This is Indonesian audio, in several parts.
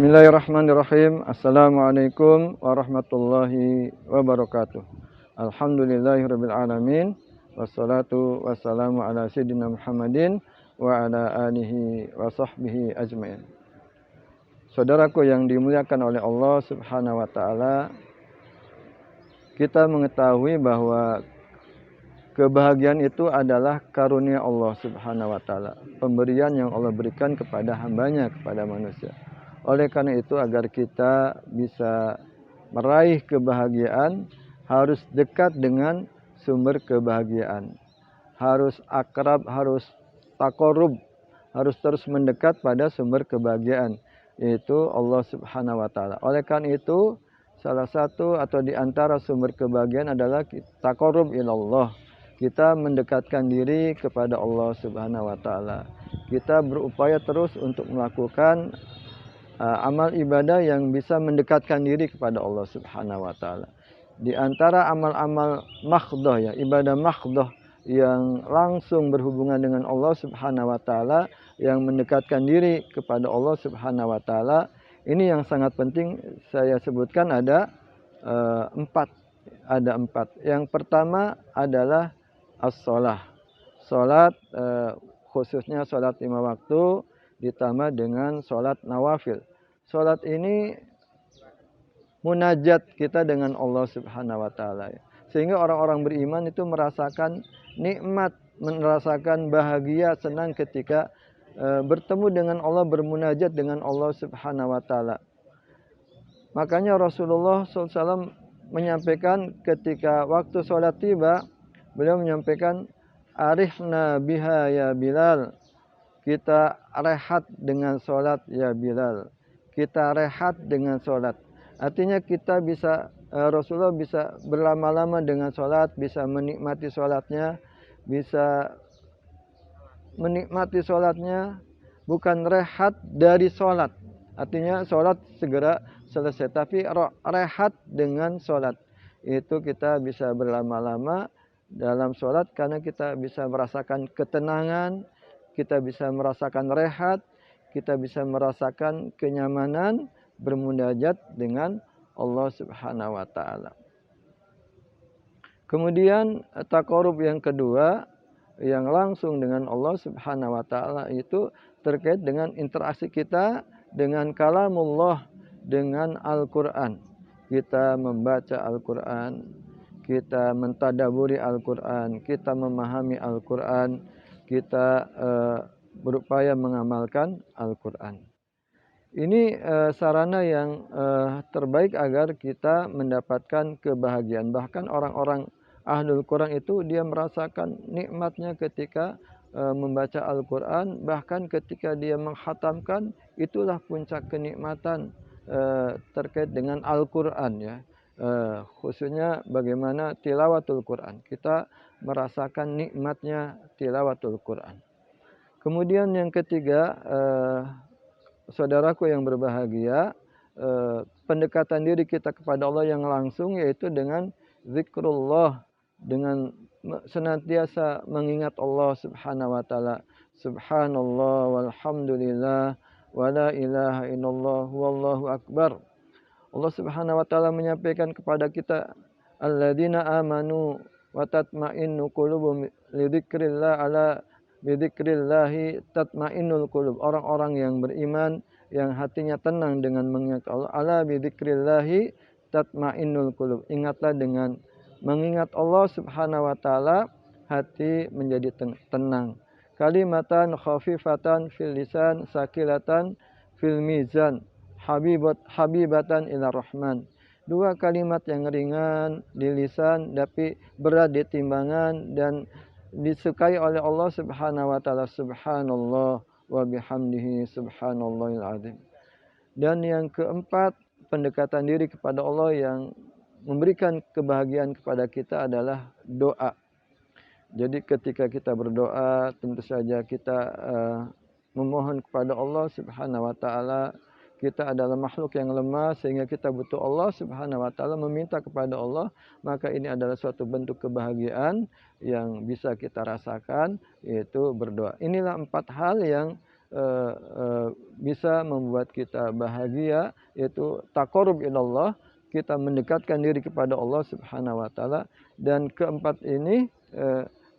Bismillahirrahmanirrahim. Assalamualaikum warahmatullahi wabarakatuh. Alhamdulillahirabbil alamin. Wassalatu wassalamu ala sayyidina Muhammadin wa ala alihi wa sahbihi ajmain. Saudaraku yang dimuliakan oleh Allah Subhanahu wa taala, kita mengetahui bahwa kebahagiaan itu adalah karunia Allah Subhanahu wa taala, pemberian yang Allah berikan kepada hambanya, kepada manusia. Oleh karena itu, agar kita bisa meraih kebahagiaan, harus dekat dengan sumber kebahagiaan. Harus akrab, harus takorub, harus terus mendekat pada sumber kebahagiaan, yaitu Allah Subhanahu wa taala. Oleh karena itu, salah satu atau di antara sumber kebahagiaan adalah takorub ilallah. Kita mendekatkan diri kepada Allah Subhanahu wa taala. Kita berupaya terus untuk melakukan amal ibadah yang bisa mendekatkan diri kepada Allah Subhanahu wa taala. Di antara amal-amal makhdoh, ya, ibadah makhdoh yang langsung berhubungan dengan Allah Subhanahu wa taala, yang mendekatkan diri kepada Allah Subhanahu wa taala, ini yang sangat penting saya sebutkan ada empat. Ada empat. Yang pertama adalah as-sholah. Sholat, khususnya sholat 5 waktu ditambah dengan sholat nawafil. Sholat ini munajat kita dengan Allah Subhanahu wa taala. Sehingga orang-orang beriman itu merasakan nikmat, merasakan bahagia, senang ketika bertemu dengan Allah, bermunajat dengan Allah Subhanahu wa taala. Makanya Rasulullah SAW menyampaikan ketika waktu sholat tiba, beliau menyampaikan, arihna biha ya Bilal. Kita rehat dengan sholat ya Bilal. Kita rehat dengan sholat. Artinya kita bisa, Rasulullah bisa berlama-lama dengan sholat, bisa menikmati sholatnya, bisa menikmati sholatnya, bukan rehat dari sholat. Artinya sholat segera selesai, tapi rehat dengan sholat. Itu kita bisa berlama-lama dalam sholat karena kita bisa merasakan ketenangan, kita bisa merasakan rehat, kita bisa merasakan kenyamanan bermunajat dengan Allah Subhanahu wa taala. Kemudian taqarrub yang kedua yang langsung dengan Allah Subhanahu wa taala itu terkait dengan interaksi kita dengan kalamullah, dengan Al-Qur'an. Kita membaca Al-Qur'an, kita mentadaburi Al-Qur'an, kita memahami Al-Qur'an, kita berupaya mengamalkan Al-Quran. Ini sarana yang terbaik agar kita mendapatkan kebahagiaan. Bahkan orang-orang ahlul Quran itu dia merasakan nikmatnya ketika membaca Al-Quran. Bahkan ketika dia menghatamkan, itulah puncak kenikmatan terkait dengan Al-Quran, ya. Khususnya bagaimana tilawatul Quran. Kita merasakan nikmatnya tilawatul Quran. Kemudian yang ketiga, saudaraku yang berbahagia, pendekatan diri kita kepada Allah yang langsung, yaitu dengan zikrullah, dengan senantiasa mengingat Allah Subhanahu wa taala. Subhanallah walhamdulillah wa la ilaha illallah wallahu akbar. Allah Subhanahu wa taala menyampaikan kepada kita, alladzina amanu wa tatma'innu qulubuhum li dzikrillah ala bidzikrillahi tatmainnul qulub. Orang-orang yang beriman yang hatinya tenang dengan mengingat Allah. Ala bidzikrillahi tatmainnul qulub. Ingatlah dengan mengingat Allah Subhanahu wa taala, hati menjadi tenang. Kalimatan khafifatan fil lisan, sakilatan fil mizan, habibatan ila rahman. Dua kalimat yang ringan di lisan tapi berat di timbangan dan disukai oleh Allah Subhanahu wa taala. Subhanallah wa bihamdihi subhanallahil azim. Dan yang keempat, pendekatan diri kepada Allah yang memberikan kebahagiaan kepada kita adalah doa. Jadi ketika kita berdoa, tentu saja kita memohon kepada Allah Subhanahu wa taala. Kita adalah makhluk yang lemah sehingga kita butuh Allah Subhanahu wa taala, meminta kepada Allah, maka ini adalah suatu bentuk kebahagiaan yang bisa kita rasakan, yaitu berdoa. Inilah 4 hal yang eh, eh, bisa membuat kita bahagia, yaitu taqarrub ilallah, kita mendekatkan diri kepada Allah Subhanahu wa taala. Dan keempat ini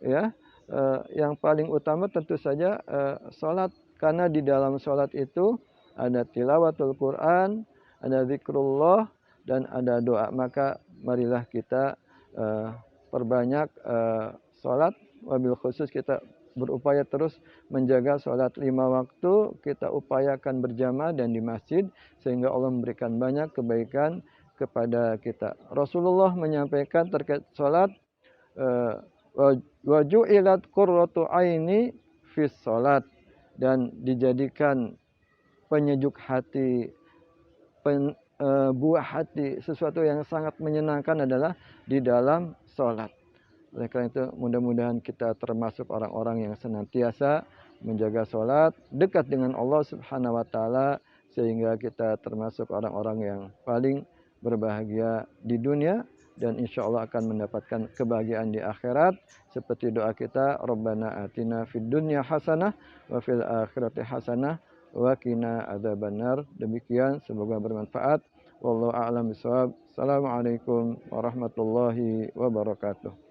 ya yang paling utama tentu saja salat, karena di dalam salat itu ada tilawatul Quran, ada zikrullah, dan ada doa. Maka marilah kita perbanyak salat, wabil khusus kita berupaya terus menjaga sholat 5 waktu, kita upayakan berjamaah dan di masjid, sehingga Allah memberikan banyak kebaikan kepada kita. Rasulullah menyampaikan terkait sholat, wa ju'ilat qurratu aini fis sholat, dan dijadikan penyejuk hati, buah hati, sesuatu yang sangat menyenangkan adalah di dalam sholat. Oleh karena itu, mudah-mudahan kita termasuk orang-orang yang senantiasa menjaga sholat, dekat dengan Allah Subhanahu wa taala, sehingga kita termasuk orang-orang yang paling berbahagia di dunia, dan insya Allah akan mendapatkan kebahagiaan di akhirat, seperti doa kita, Rabbana atina fid dunya hasanah wa fil akhirati hasanah wa qina adzabannar. Demikian, semoga bermanfaat. Wallahu a'lam bishawab. Assalamualaikum warahmatullahi wabarakatuh.